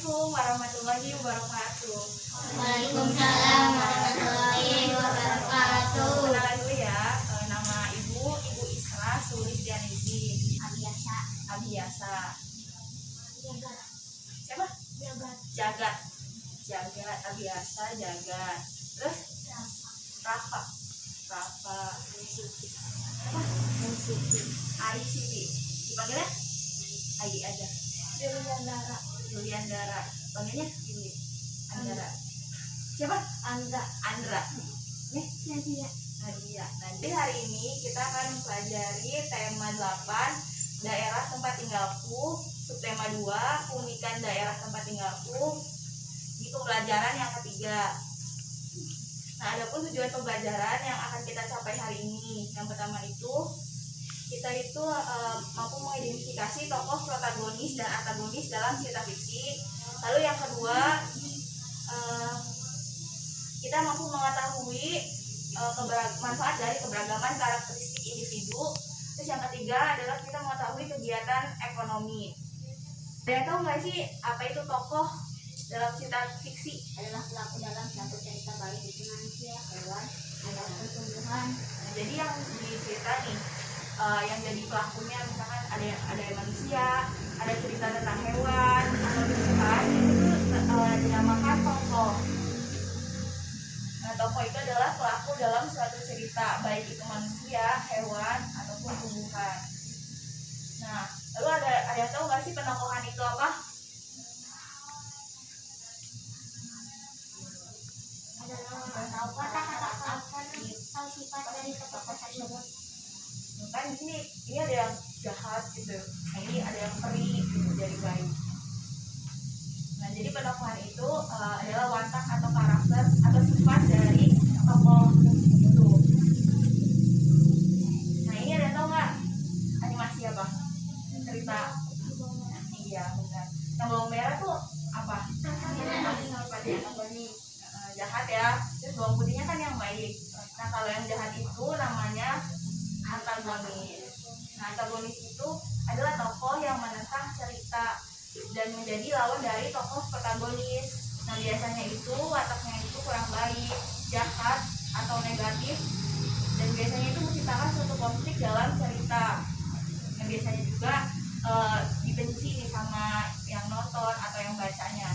Assalamualaikum warahmatullahi wabarakatuh. Waalaikumsalam warahmatullahi wabarakatuh. Kenalan dulu ya, nama Ibu Isra Sulistianisi. Abiyasa. Siapa? Jagat. Abiyasa, Jagat. Terus Rafa. Ai Siti. Dipanggilnya Ai aja. Juliandara. Panggilnya Yuli. Andara. Siapa? Andra. Nih, Nadia. Nanti hari ini kita akan mempelajari tema 8 daerah tempat tinggalku, subtema 2 keunikan daerah tempat tinggalku di pembelajaran yang ketiga. Nah, adapun tujuan pembelajaran yang akan kita capai hari ini, yang pertama itu kita mampu mengidentifikasi tokoh protagonis dan antagonis dalam cerita fiksi. Lalu yang kedua, kita mampu mengetahui manfaat dari keberagaman karakteristik individu. Terus yang ketiga adalah kita mengetahui kegiatan ekonomi. Dan tahu nggak sih apa itu tokoh dalam cerita fiksi? Adalah pelaku dalam suatu cerita, baik itu manusia, hewan, atau tumbuhan. Nah, jadi yang dicerita nih, yang jadi pelakunya misalkan ada manusia, ada cerita tentang hewan atau tumbuhan, itu dinamakan tokoh. Nah, tokoh itu adalah pelaku dalam suatu cerita, baik itu manusia, hewan ataupun tumbuhan. Nah, lalu ada yang tahu nggak sih penokohan itu apa? Tahu sifat dari tokoh tersebut. Kan di sini ini ada yang jahat gitu, nah ini ada yang peri gitu, jadi baik. Nah, jadi penokohan itu adalah watak atau karakter atau sifat dari tokoh itu. Nah, ini ada tau nggak animasi apa? Cerita. Iya, benar. Yang bawang merah tuh apa? Jahat ya. Terus bawang putihnya kan yang baik. Nah, kalau yang jahat itu namanya antagonis. Nah, antagonis itu adalah tokoh yang menentang cerita dan menjadi lawan dari tokoh protagonis. Nah, biasanya itu wataknya itu kurang baik, jahat atau negatif, dan biasanya itu menciptakan suatu konflik dalam cerita. Yang biasanya juga dibenci nih sama yang nonton atau yang bacanya.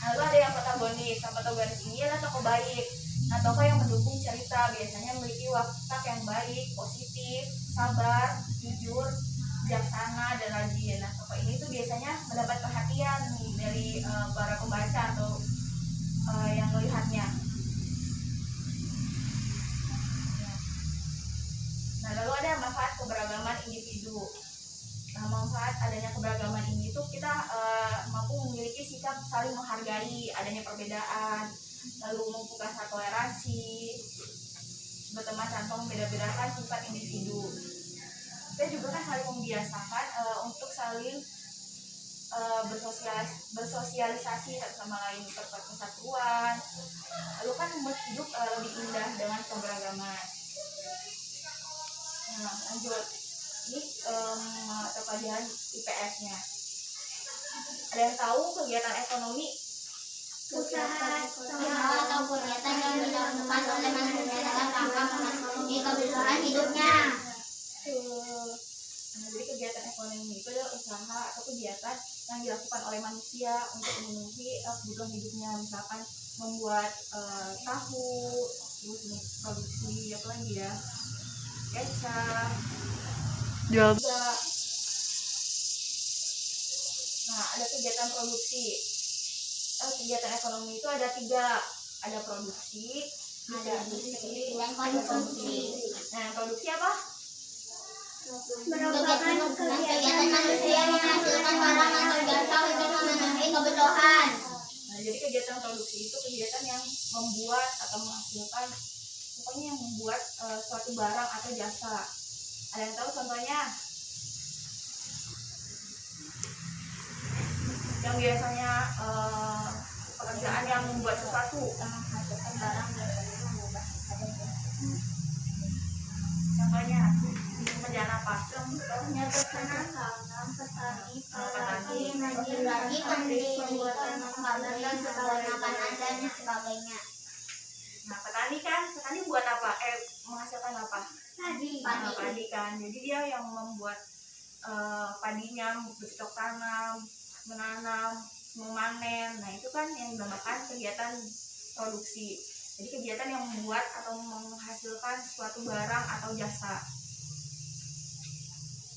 Nah, lalu ada yang protagonis. Yang protagonis ini adalah tokoh baik. Nah, tokoh yang mendukung cerita biasanya memiliki watak yang baik, positif, sabar, jujur, bijaksana, dan rajin. Nah, tokoh ini tuh biasanya mendapat perhatian nih dari para pembaca atau yang melihatnya. Nah, lalu ada manfaat keberagaman individu. Nah, manfaat adanya keberagaman ini tuh kita mampu memiliki sikap saling menghargai adanya perbedaan, lalu membuka toleransi, berteman tanpa membeda-bedakan sifat individu. Kita juga kan saling membiasakan untuk saling bersosialisasi satu sama lain, memperkuat persatuan. Lalu kan membuat hidup lebih indah dengan keberagaman. Nah, lanjut. Ini mata pelajaran IPS-nya. Ada yang tahu kegiatan ekonomi? Usaha atau kegiatan yang dilakukan oleh manusia dalam rangka memenuhi kebutuhan hidupnya. Nah, jadi kegiatan ekonomi itu adalah usaha atau kegiatan yang dilakukan oleh manusia untuk memenuhi kebutuhan hidupnya. Misalkan membuat tahu, terus produksi apa lagi ya, kecap, jual. Nah, ada kegiatan produksi. Kegiatan ekonomi itu ada 3. Ada produksi, ada industri, ada konsumsi. Nah, produksi apa? Merupakan kegiatan manusia yang menghasilkan barang atau jasa untuk memenuhi kebutuhan. Nah, jadi kegiatan produksi itu kegiatan yang membuat atau menghasilkan, pokoknya yang membuat suatu barang atau jasa. Ada yang tahu contohnya? Yang biasanya pekerjaan yang membuat sesuatu, menghasilkan barang biasanya mengubah. Contohnya pekerjaan apa? Contohnya petani, petani, bagi pembuatan makanan dan segala makanan dan sebagainya. Nah, petani buat apa? Menghasilkan apa? Nah, padi kan. Jadi dia yang membuat padinya, bercocok tanam, menanam, memanen. Nah, itu kan yang dinamakan kegiatan produksi. Jadi kegiatan yang membuat atau menghasilkan suatu barang atau jasa.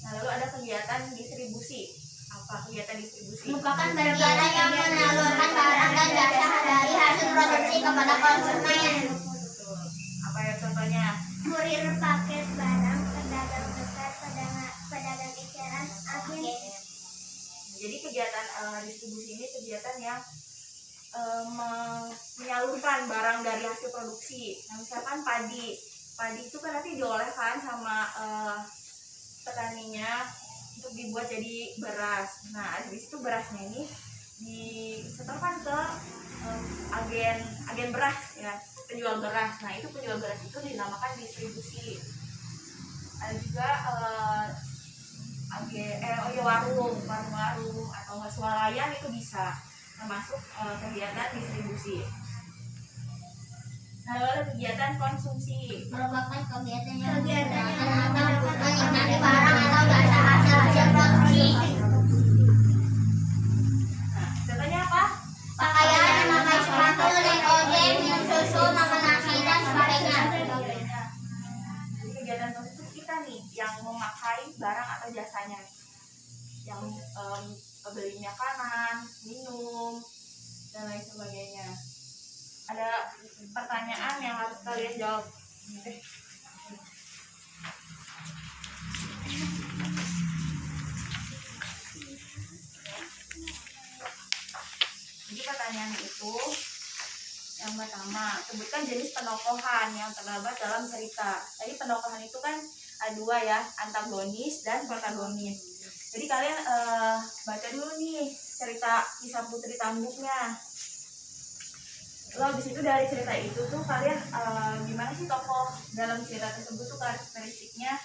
Nah, lalu ada kegiatan distribusi. Apa kegiatan distribusi? Merupakan kegiatan yang menyalurkan barang dan jasa dari hasil produksi kepada konsumen. Betul. Apa ya contohnya? Kurir paket barang, pedagang besar, pedagang eceran, agen. Jadi kegiatan distribusi ini kegiatan yang menyalurkan barang dari hasil produksi. Nah, misalkan padi itu kan nanti diolehkan sama petaninya untuk dibuat jadi beras. Nah, habis itu berasnya ini disetorkan ke agen beras ya, penjual beras. Nah, itu penjual beras itu dinamakan distribusi. Ada juga warung atau nggak swalayan itu bisa termasuk kegiatan distribusi. Nah, lalu kegiatan konsumsi Merupakan kegiatan yang menikmati barang atau jasa hasil produksi. Nah, contohnya apa? Pakaian, memakai sepatu, naik ojek, minum susu, makan nasi dan sebagainya. Jadi kegiatan konsumsi kita nih yang memakai barang atau jasanya, yang beli makanan, minum, dan lain sebagainya. Ada pertanyaan yang harus kalian jawab. Jadi pertanyaan itu yang pertama, sebutkan jenis penokohan yang terdapat dalam cerita. Tadi penokohan itu kan ada dua ya, antagonis dan protagonis. Jadi kalian baca dulu nih cerita Kisah Putri Tambuknya. Lalu habis itu dari cerita itu tuh kalian gimana sih tokoh dalam cerita tersebut tuh karakteristiknya,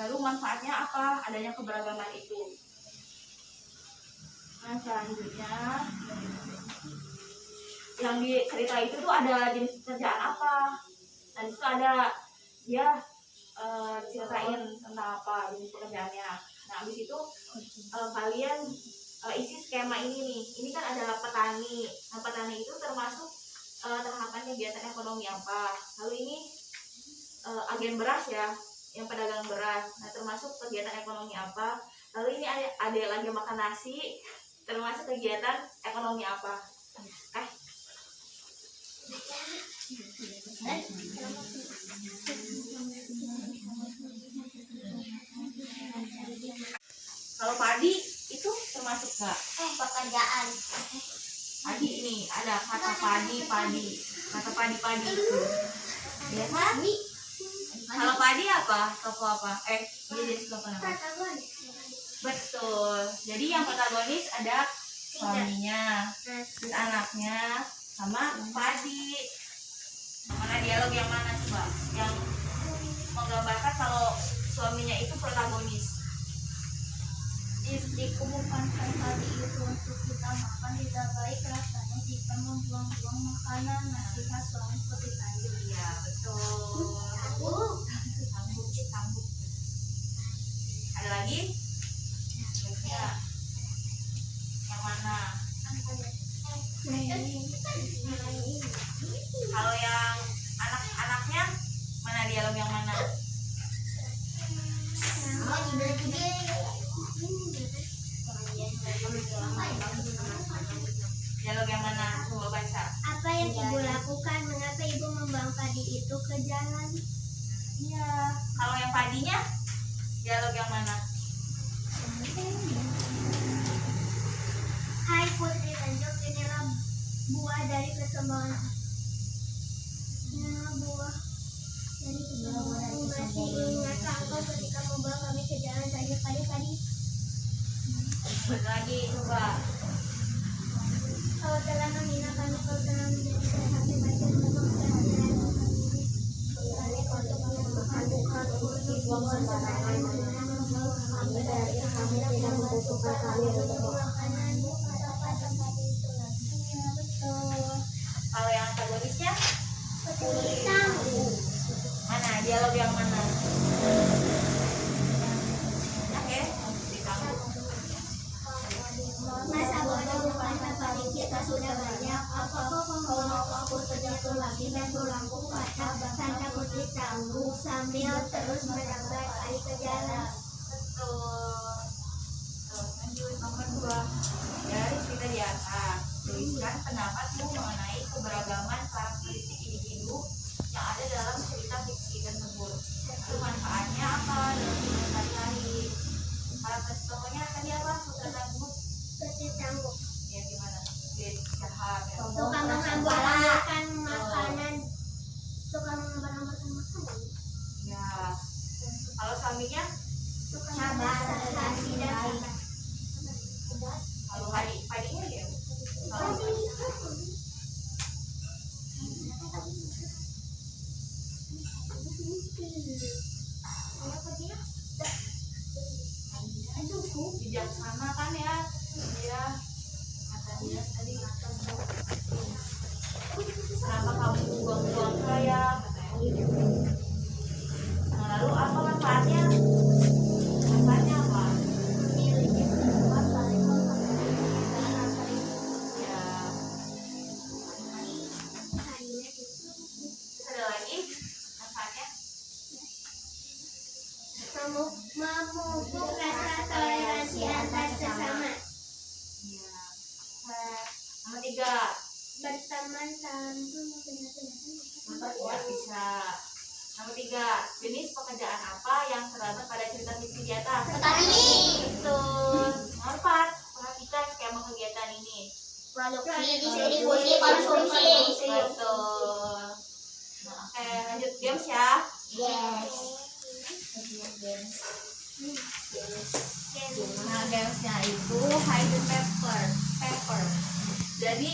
lalu manfaatnya apa adanya keberagaman itu. Nah, selanjutnya yang di cerita itu tuh ada jenis pekerjaan apa. Nah, itu ada dia ceritain tentang apa jenis pekerjaannya. Nah, habis itu kalian isi skema ini nih. Ini kan adalah petani. Nah, petani itu termasuk tahapan kegiatan ekonomi apa. Lalu ini agen beras ya, yang pedagang beras. Nah, termasuk kegiatan ekonomi apa. Lalu ini ada lagi makan nasi, termasuk kegiatan ekonomi apa. Kalau padi itu termasuk nggak? Pekerjaan. Padi ini ada kata padi itu. Ya kan? Kalau padi apa? Toko apa? Jadi toko apa? Betul. Jadi yang protagonis ada suaminya, terus anaknya, sama padi. Mana dialog yang mana coba? Yang menggambarkan kalau suaminya itu protagonis. Istriku bukankah tadi itu untuk kita makan, tidak baik rasanya jika membuang-buang makanan. Nasihat suami Putri Tanjung. Iya, betul. Sambut. Ada lagi? Ya. Yang mana? Kalau yang anak-anaknya mana dialog yang mana? Dialog yang mana? Coba baca. Apa yang ibu lakukan? Mengapa ibu membawa padi itu ke jalan? Iya. Kalau yang padinya, dialog yang mana? Hai Putri Tanjung, inilah buah dari kesombongan. Inilah buah dari kesombongan. Masih ingatkah engkau ketika membawa kami ke jalan saja padi-padi? Lagi coba. Kau telah menghina kami, kau telah menjadikan hati baca sama kehadiran kami untuk membuang sembarangan, membawa kami dari kami tidak suka kami untuk makanan atau pada itu lagi. Ya, betul. Kalau yang antagonisnya Ditangguh. mana? Dialog yang mana? Oke, ditangguh. Masa bodoh masa paling kita sudah banyak. Apakah kau mau aku terjatuh lagi dan tulangku patah? Bahkan takut ditangguh sambil terus menabrak air ke jalan. Betul. Lanjut nomor 2. Dari cerita di atas, tuliskan pendapatmu mengenai keberagaman karakteristik individu yang ada dalam cerita fiksi tersebut. Lalu manfaatnya apa dalam hidup sehari-hari? Karakteristik tokohnya tadi apa? Sutra tangguh. Ditangguh. Ya gimana? Dia jahat ya. Suka menghamburkan makanan. Suka menghamburkan makanan. Ya. Kalau suaminya, Suka sabar, tidak baik. kalau padinya dia. Bijaksana kan ya, dia kata dia tadi kenapa kamu buang-buang saya katanya. Nah, lalu apa manfaatnya? Manfaatnya apa? Ya, terus ada lagi manfaatnya. Memupuk rasa toleransi antar sesama. Ya. Nomor 3. Berteman tanpa Ya, bisa. Nomor 3. Jenis pekerjaan apa yang terdapat pada cerita fiksi di atas? Petani. Betul. Nomor 4. Perhatikan skema kegiatan ini. Produksi, distribusi, konsumsi. Betul. Nah, oke, lanjut games ya. Yes. Nah, gamesnya itu hide the paper. Jadi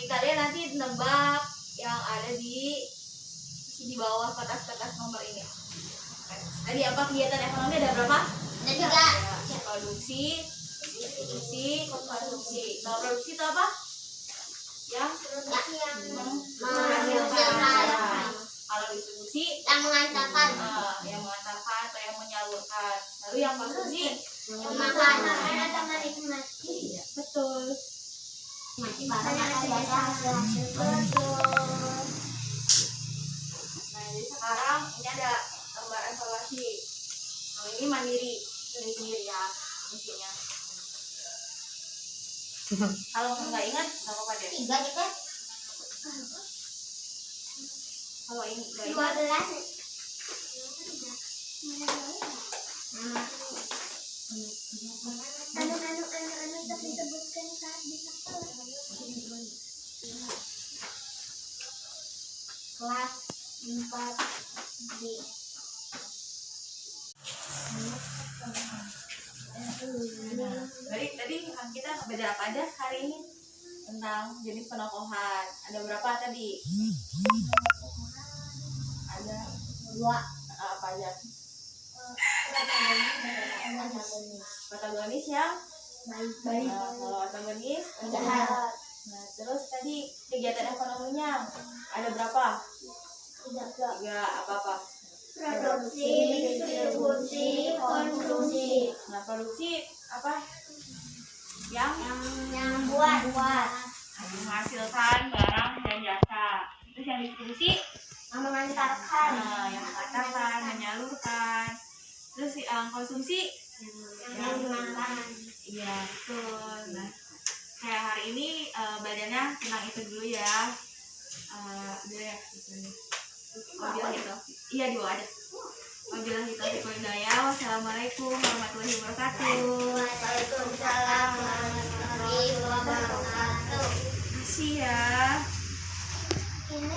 kalian nanti nebak yang ada di bawah kertas-kertas nomor ini. Tadi apa kegiatan ekonomi ada berapa? Dan juga Ya, produksi, distribusi, konsumsi. Kalau produksi itu apa? Yang menghasilkan. Kalau distribusi, Yang mengantarkan. yang mengantarkan atau yang menyalurkan. Lalu yang konsumsi, Makan atau menikmati. iya, betul. Barang atau jasa hasil. Betul. Nah, jadi sekarang ini ada gambar evaluasi. Kalau ini mandiri, tulis sendiri ya isinya. Kalau nggak ingat, nggak apa-apa deh. 3 gitu. Kalau ini nggak ingat, 12. Anu tak disebutkan saat di sekolah. Kelas 4 D. tadi kan kita beda apa aja hari ini tentang jenis penokohan. Ada berapa tadi? Ada 2. Apa aja? Protagonis yang Baik. kalau antagonis Jahat. Nah, terus tadi kegiatan ekonominya ada berapa? 3. Apa-apa? Produksi, distribusi, konsumsi. Nah, produksi apa? Yang Buat. menghasilkan barang dan jasa. Terus yang distribusi, Mengantarkan. yang mengatakan, menyalurkan. Terus yang konsumsi, Yang dimakan. iya betul. Nah, kayak hari ini badannya tentang itu dulu ya. Udah ya. Gitu. Iya dua ada. Wabillahi taufiq wal hidayah. Wassalamualaikum warahmatullahi wabarakatuh. Waalaikumsalam warahmatullahi wabarakatuh. Makasih ya. Ini